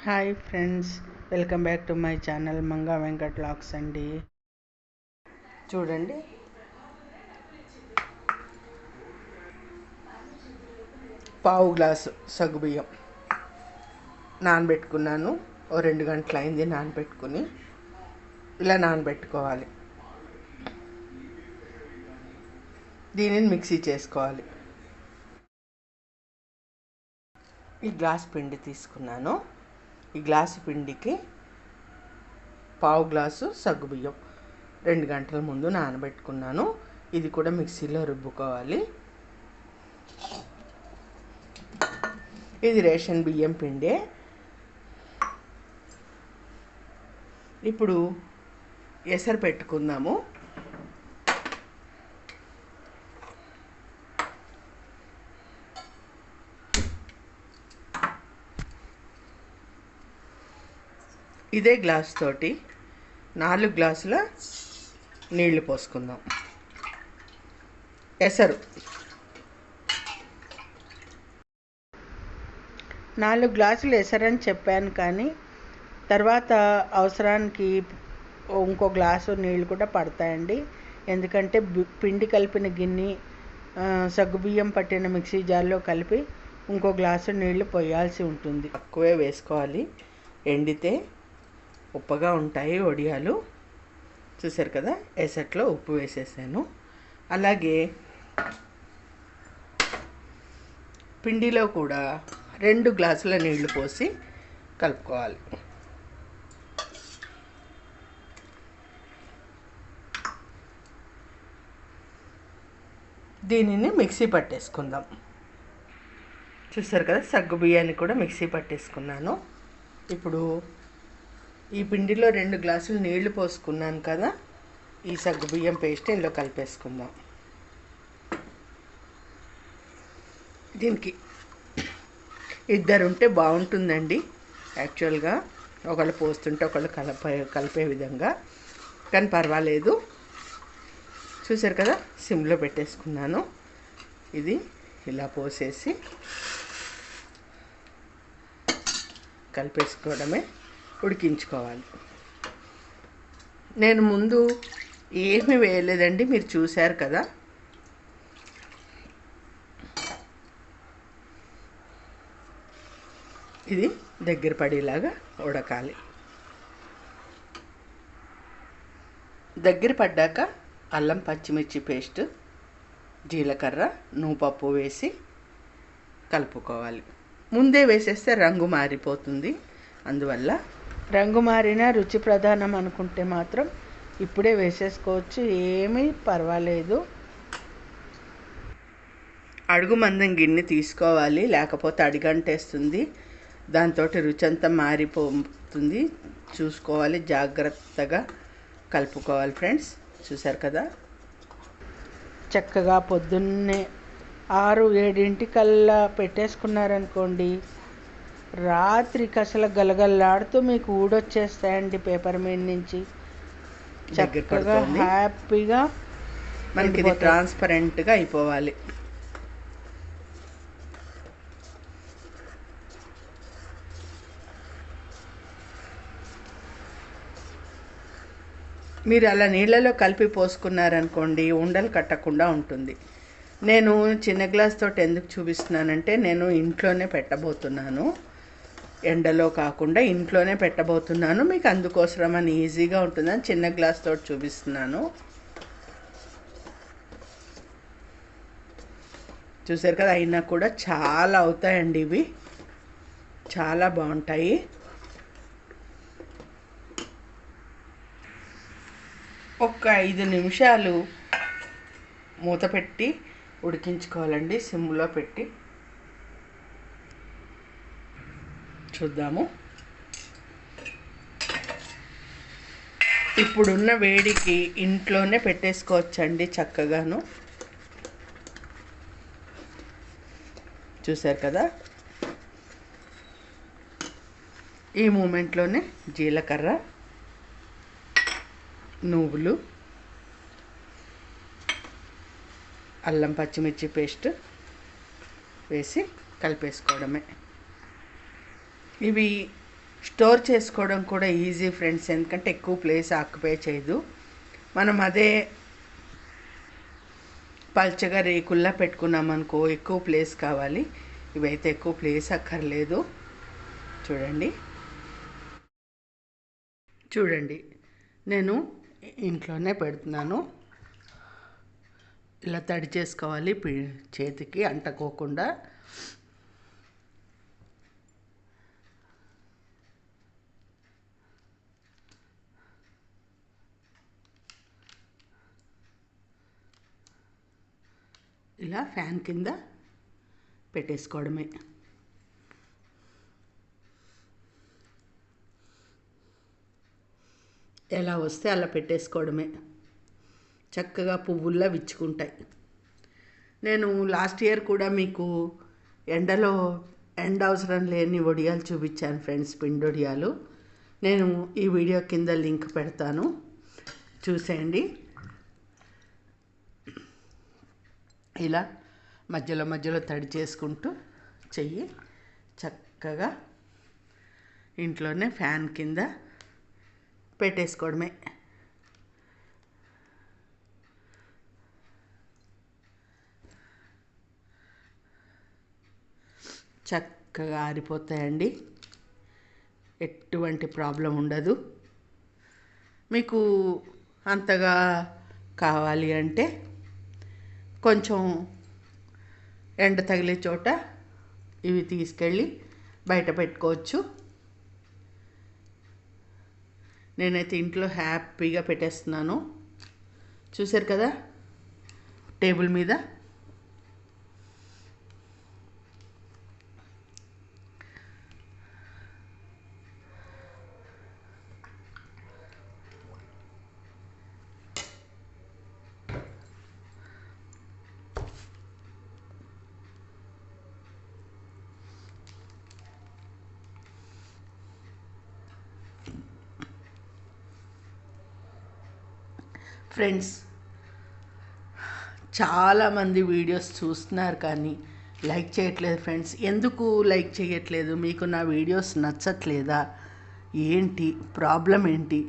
Hi friends, welcome back to my channel Manga Venkat vlogs అండి. చూడండి, పావు గ్లాసు సగ్గుబియ్యం నానబెట్టుకున్నాను. ఓ 2 గంటలు అయింది నానబెట్టుకుని. ఇలా నానబెట్టుకోవాలి. దీనిని మిక్సీ చేసుకోవాలి. ఈ గ్లాస్ పిండి తీసుకున్నాను. ఈ గ్లాసు పిండికి పావు గ్లాసు సగ్గుబియ్యం 2 గంటల ముందు నానబెట్టుకున్నాను. ఇది కూడా మిక్సీలో రుబ్బుకోవాలి. ఇది రేషన్ బియ్యం పిండే. ఇప్పుడు ఎసరు పెట్టుకుందాము. ఇదే గ్లాస్ తోటి 4 గ్లాసుల నీళ్లు పోసుకుందాం. ఎసరు 4 గ్లాసులు ఎసరని చెప్పాను, కానీ తర్వాత అవసరానికి ఇంకో గ్లాసు నీళ్ళు కూడా పడతాయండి. ఎందుకంటే పిండి కలిపిన గిన్నె సగ్గుబియ్యం పట్టిన మిక్సీ జార్లో కలిపి ఇంకో గ్లాసు నీళ్లు పోయాల్సి ఉంటుంది. తక్కువే వేసుకోవాలి, ఎండితే ఉప్పగా ఉంటాయి వడియాలు. చూసారు కదా, ఎసట్లో ఉప్పు వేసేసాను. అలాగే పిండిలో కూడా 2 గ్లాసుల నీళ్లు పోసి కలుపుకోవాలి. దీనిని మిక్సీ పట్టేసుకుందాం. చూసారు కదా, సగ్గు బియ్యాన్ని కూడా మిక్సీ పట్టేసుకున్నాను. ఇప్పుడు ఈ పిండిలో 2 గ్లాసులు నీళ్లు పోసుకున్నాను కదా, ఈ సగ్గుబియ్యం పేస్ట్ ఇందులో కలిపేసుకుందాం. దీనికి ఇద్దరు ఉంటే బాగుంటుందండి యాక్చువల్గా, ఒకళ్ళు పోస్తుంటే ఒకళ్ళు కలిపే విధంగా, కానీ పర్వాలేదు. చూసారు కదా, సిమ్లో పెట్టేసుకున్నాను. ఇది ఇలా పోసేసి కలిపేసుకోవడమే, ఉడికించుకోవాలి. నేను ముందు ఏమీ వేయలేదండి, మీరు చూశారు కదా. ఇది దగ్గర పడేలాగా ఉడకాలి. దగ్గర పడ్డాక అల్లం పచ్చిమిర్చి పేస్ట్, జీలకర్ర, నువ్వుపప్పు వేసి కలుపుకోవాలి. ముందే వేసేస్తే రంగు మారిపోతుంది. అందువల్ల రంగు మారినా రుచి ప్రధానం అనుకుంటే మాత్రం ఇప్పుడే వేసేసుకోవచ్చు, ఏమీ పర్వాలేదు. అడుగు మందం గిన్నె తీసుకోవాలి, లేకపోతే అడిగంటేస్తుంది. దాంతో రుచి అంతా మారిపోతుంది. చూసుకోవాలి, జాగ్రత్తగా కలుపుకోవాలి ఫ్రెండ్స్. చూసారు కదా, చక్కగా పొద్దున్నే 6-7 పెట్టేసుకున్నారనుకోండి, రాత్రికి అసలు గలగల్లాడుతూ మీకు ఊడొచ్చేస్తాయండి పేపర్ మీద నుంచి. చక్కగా హ్యాపీగా మనకి ఇది ట్రాన్స్పరెంట్గా అయిపోవాలి. మీరు అలా నీళ్ళలో కలిపి పోసుకున్నారనుకోండి, ఉండలు కట్టకుండా ఉంటుంది. నేను చిన్న గ్లాస్ తోటి ఎందుకు చూపిస్తున్నానంటే, నేను ఇంట్లోనే పెట్టబోతున్నాను, ఎండలో కాకుండా ఇంట్లోనే పెట్టబోతున్నాను. మీకు అందుకోసమని ఈజీగా ఉంటుందని చిన్న గ్లాస్ తోటి చూపిస్తున్నాను. చూసారు కదా, అయినా కూడా చాలా అవుతాయండి ఇవి, చాలా బాగుంటాయి. ఒక 5 నిమిషాలు మూత పెట్టి ఉడికించుకోవాలండి, సిమ్లో పెట్టి. చూద్దాము. ఇప్పుడున్న వేడికి ఇంట్లోనే పెట్టేసుకోవచ్చండి చక్కగాను. చూసారు కదా, ఈ మూమెంట్లోనే జీలకర్ర, నువ్వులు, అల్లం పచ్చిమిర్చి పేస్ట్ వేసి కలిపేసుకోవడమే. ఇవి స్టోర్ చేసుకోవడం కూడా ఈజీ ఫ్రెండ్స్, ఎందుకంటే ఎక్కువ ప్లేస్ ఆక్యుపై చేయదు. మనం అదే పల్చగా రేకుల్లా పెట్టుకున్నామనుకో ఎక్కువ ప్లేస్ కావాలి. ఇవైతే ఎక్కువ ప్లేస్ అక్కర్లేదు. చూడండి నేను ఇంట్లోనే పెడుతున్నాను. ఇలా తడి చేసుకోవాలి, చేతికి అంటకోకుండా. ఇలా ఫ్యాన్ కింద పెట్టేసుకోవడమే. ఎలా వస్తే అలా పెట్టేసుకోవడమే. చక్కగా పువ్వుల్లా విచ్చుకుంటాయి. నేను లాస్ట్ ఇయర్ కూడా మీకు ఎండలో ఎండ అవసరం లేని వడియాలు చూపించాను ఫ్రెండ్స్, పిండి వడియాలు. నేను ఈ వీడియో కింద లింక్ పెడతాను, చూసేయండి. ఇలా మధ్యలో మధ్యలో తడి చేసుకుంటూ చెయ్యి చక్కగా ఇంట్లోనే ఫ్యాన్ కింద పెట్టేసుకోవడమే. చక్కగా ఆరిపోతాయండి, ఎటువంటి ప్రాబ్లం ఉండదు. మీకు అంతగా కావాలి అంటే కొంచెం ఎండ తగిలే చోట ఇవి తీసుకెళ్ళి బయట పెట్టుకోవచ్చు. నేనైతే ఇంట్లో హ్యాపీగా పెట్టేస్తున్నాను. చూశారు కదా టేబుల్ మీద. ఫ్రెండ్స్, చాలామంది వీడియోస్ చూస్తున్నారు కానీ లైక్ చేయట్లేదు ఫ్రెండ్స్. ఎందుకు లైక్ చేయట్లేదు? మీకు నా వీడియోస్ నచ్చట్లేదా? ఏంటి ప్రాబ్లం? ఏంటి?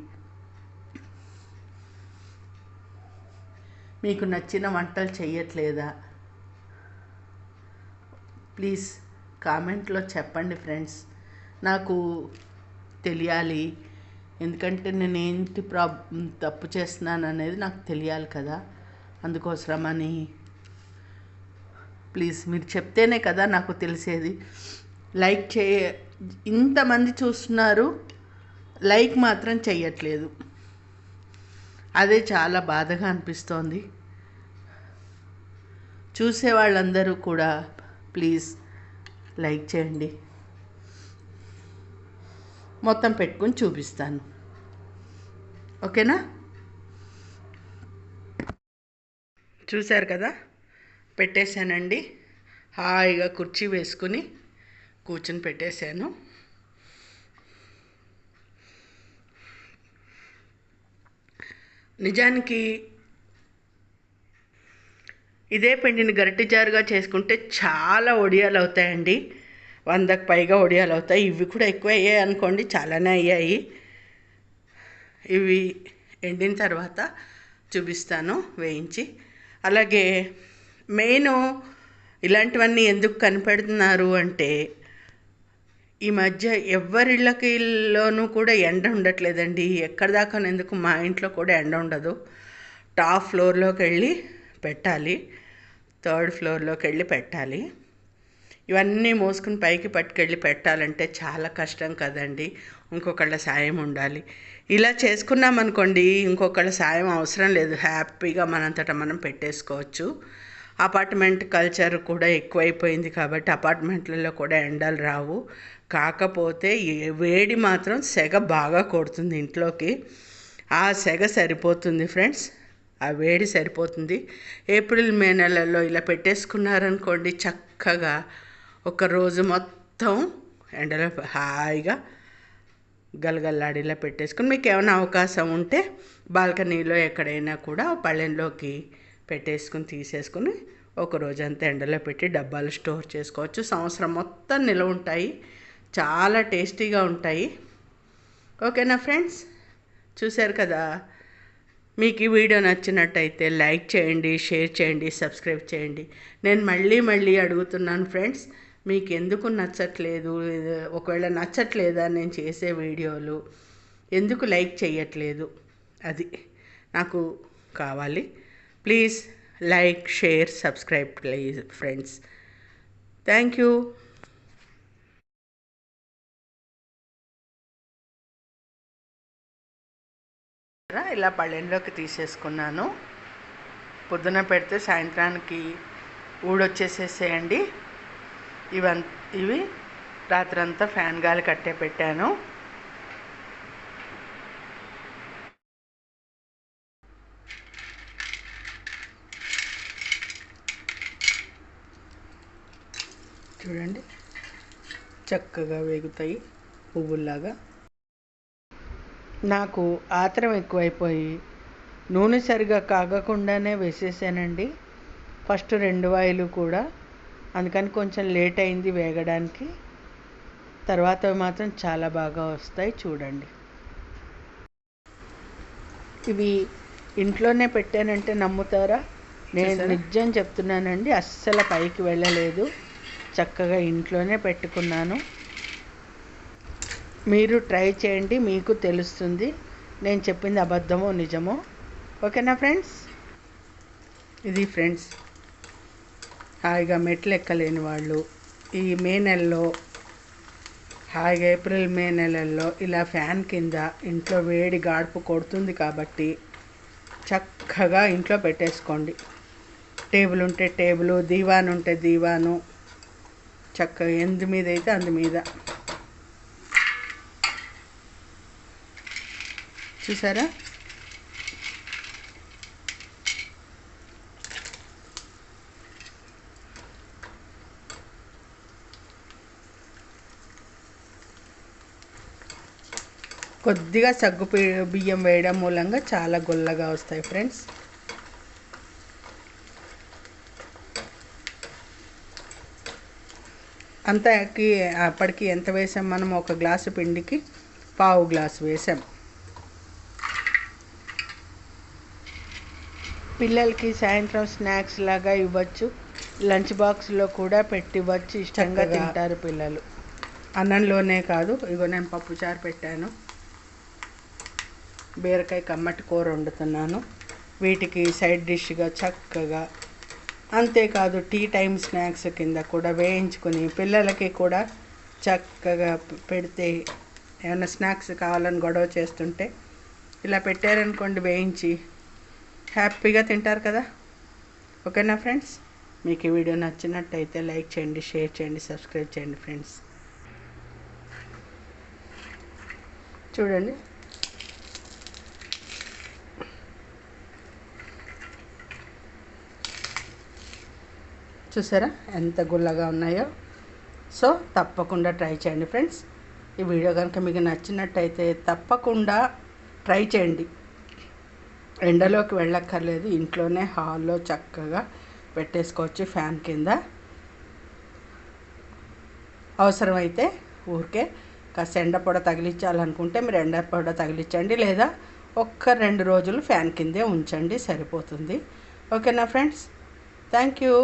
మీకు నచ్చిన వంటలు చేయట్లేదా? ప్లీజ్ కామెంట్లో చెప్పండి ఫ్రెండ్స్, నాకు తెలియాలి. ఎందుకంటే నేను ఏంటి తప్పు చేస్తున్నాను అనేది నాకు తెలియాలి కదా. అందుకోసమని ప్లీజ్ మీరు చెప్తేనే కదా నాకు తెలిసేది. లైక్ ఇంతమంది చూస్తున్నారు, లైక్ మాత్రం చెయ్యట్లేదు. అదే చాలా బాధగా అనిపిస్తోంది. చూసే వాళ్ళందరూ కూడా ప్లీజ్ లైక్ చేయండి. మొత్తం పెట్టుకొని చూపిస్తాను, ఓకేనా? చూశారు కదా, పెట్టేశానండి. హాయిగా కుర్చీ వేసుకుని కూర్చుని పెట్టేశాను. నిజానికి ఇదే పిండిని గరిటె జారుగా చేసుకుంటే చాలా వడియాలు అవుతాయండి. 100కు పైగా వడియాలు అవుతాయి. ఇవి కూడా ఎక్కువ అయ్యాయి అనుకోండి, చాలానే అయ్యాయి. ఇవి ఎండిన తర్వాత చూపిస్తాను వేయించి. అలాగే మెయిన్ ఇలాంటివన్నీ ఎందుకు కనిపెడుతున్నారు అంటే, ఈ మధ్య ఎవరిళ్ళకిలోనూ కూడా ఎండ ఉండట్లేదండి. ఎక్కడి దాకా ఎందుకు, మా ఇంట్లో కూడా ఎండ ఉండదు. టాప్ ఫ్లోర్లోకి వెళ్ళి పెట్టాలి, 3rd ఫ్లోర్లోకి వెళ్ళి పెట్టాలి. ఇవన్నీ మోసుకుని పైకి పట్టుకెళ్ళి పెట్టాలంటే చాలా కష్టం కదండి. ఇంకొకళ్ళ సాయం ఉండాలి. ఇలా చేసుకున్నామనుకోండి, ఇంకొకళ్ళ సాయం అవసరం లేదు. హ్యాపీగా మనంతటా మనం పెట్టేసుకోవచ్చు. అపార్ట్మెంట్ కల్చర్ కూడా ఎక్కువైపోయింది కాబట్టి అపార్ట్మెంట్లలో కూడా ఎండలు రావు. కాకపోతే వేడి మాత్రం సెగ బాగా కొడుతుంది ఇంట్లోకి. ఆ సెగ సరిపోతుంది ఫ్రెండ్స్, ఆ వేడి సరిపోతుంది. ఏప్రిల్ మే నెలల్లో ఇలా పెట్టేసుకున్నారనుకోండి, చక్కగా ఒకరోజు మొత్తం ఎండలో హాయిగా గలగల్లాడిలా పెట్టేసుకుని, మీకు ఏమైనా అవకాశం ఉంటే బాల్కనీలో ఎక్కడైనా కూడా పళ్ళెంలోకి పెట్టేసుకుని తీసేసుకుని ఒకరోజంతా ఎండలో పెట్టి డబ్బాలు స్టోర్ చేసుకోవచ్చు. సంవత్సరం మొత్తం నిల్వ ఉంటాయి. చాలా టేస్టీగా ఉంటాయి. ఓకేనా ఫ్రెండ్స్, చూశారు కదా. మీకు ఈ వీడియో నచ్చినట్టయితే లైక్ చేయండి, షేర్ చేయండి, సబ్స్క్రైబ్ చేయండి. నేను మళ్ళీ అడుగుతున్నాను ఫ్రెండ్స్, మీకు ఎందుకు నచ్చట్లేదు, ఒకవేళ నచ్చట్లేదా నేను చేసే వీడియోలు, ఎందుకు లైక్ చేయట్లేదు, అది నాకు కావాలి. Please like, share, subscribe please friends. Thank you. ఇలా పళ్ళెంలోకి తీసేసుకున్నాను. పొద్దున పెడితే సాయంత్రానికి ఊడొచ్చేసేసేయండి. ఇవి రాత్రంతా ఫ్యాన్ గాలి కట్టే పెట్టాను. చూడండి, చక్కగా వేగుతాయి పువ్వుల్లాగా. నాకు ఆత్రం ఎక్కువైపోయి నూనె సరిగా కాగకుండానే వేసేసానండి ఫస్ట్ 2 వాయిలు కూడా. అందుకని కొంచెం లేట్ అయింది వేగడానికి. తర్వాత మాత్రం చాలా బాగా వస్తాయి, చూడండి. ఇవి ఇంట్లోనే పెట్టానంటే నమ్ముతారా? నేను నిజం చెప్తున్నానండి, అస్సలు పైకి వెళ్ళలేదు, చక్కగా ఇంట్లోనే పెట్టుకున్నాను. మీరు ట్రై చేయండి, మీకు తెలుస్తుంది నేను చెప్పింది అబద్ధమో నిజమో. ఓకేనా ఫ్రెండ్స్? ఇది ఫ్రెండ్స్, హాయిగా మెట్లు ఎక్కలేని వాళ్ళు ఈ మే నెలలో, హాయిగా ఏప్రిల్ మే నెలల్లో ఇలా ఫ్యాన్ కింద ఇంట్లో వేడి గాడుపు కొడుతుంది కాబట్టి చక్కగా ఇంట్లో పెట్టేసుకోండి. టేబుల్ ఉంటే టేబుల్, దీవాన్ ఉంటే దీవాను, చక్కగా ఎందు మీద అయితే అందు మీద. చూసారా? కొద్దిగా సగ్గు బియ్యం వేయడం మూలంగా చాలా గొల్లగా వస్తాయి ఫ్రెండ్స్. అంతకి అప్పటికి ఎంత వేసాం మనం? 1 గ్లాసు పిండికి 1/2 గ్లాసు వేసాం. పిల్లలకి సాయంత్రం స్నాక్స్ లాగా ఇవ్వచ్చు, లంచ్ బాక్స్లో కూడా పెట్టివ్వచ్చు, ఇష్టంగా తింటారు పిల్లలు. అన్నంలోనే కాదు, ఇగో నేను పప్పుచారు పెట్టాను, బీరకాయ కమ్మటి కూర వండుతున్నాను, వీటికి సైడ్ డిష్గా చక్కగా. అంతేకాదు టీ టైం స్నాక్స్ కింద కూడా వేయించుకొని పిల్లలకి కూడా చక్కగా పెడితే, ఏమైనా స్నాక్స్ కావాలని గొడవ చేస్తుంటే ఇలా పెట్టారనుకోండి వేయించి, హ్యాపీగా తింటారు కదా. ఓకేనా ఫ్రెండ్స్? మీకు ఈ వీడియో నచ్చినట్టయితే లైక్ చేయండి, షేర్ చేయండి, సబ్స్క్రైబ్ చేయండి ఫ్రెండ్స్. చూడండి, చూసారా ఎంత గుల్లగా ఉన్నాయో. సో తప్పకుండా ట్రై చేయండి ఫ్రెండ్స్. ఈ వీడియో కనుక మీకు నచ్చినట్టయితే తప్పకుండా ట్రై చేయండి. ఎండలోకి వెళ్ళక్కర్లేదు, ఇంట్లోనే హాల్లో చక్కగా పెట్టేసుకోవచ్చు ఫ్యాన్ కింద. అవసరమైతే ఊరికే కాస్త ఎండపొడ తగిలించాలనుకుంటే మీరు ఎండపొడ తగిలించండి, లేదా 1-2 రోజులు ఫ్యాన్ కిందే ఉంచండి, సరిపోతుంది. ఓకేనా ఫ్రెండ్స్? Thank you.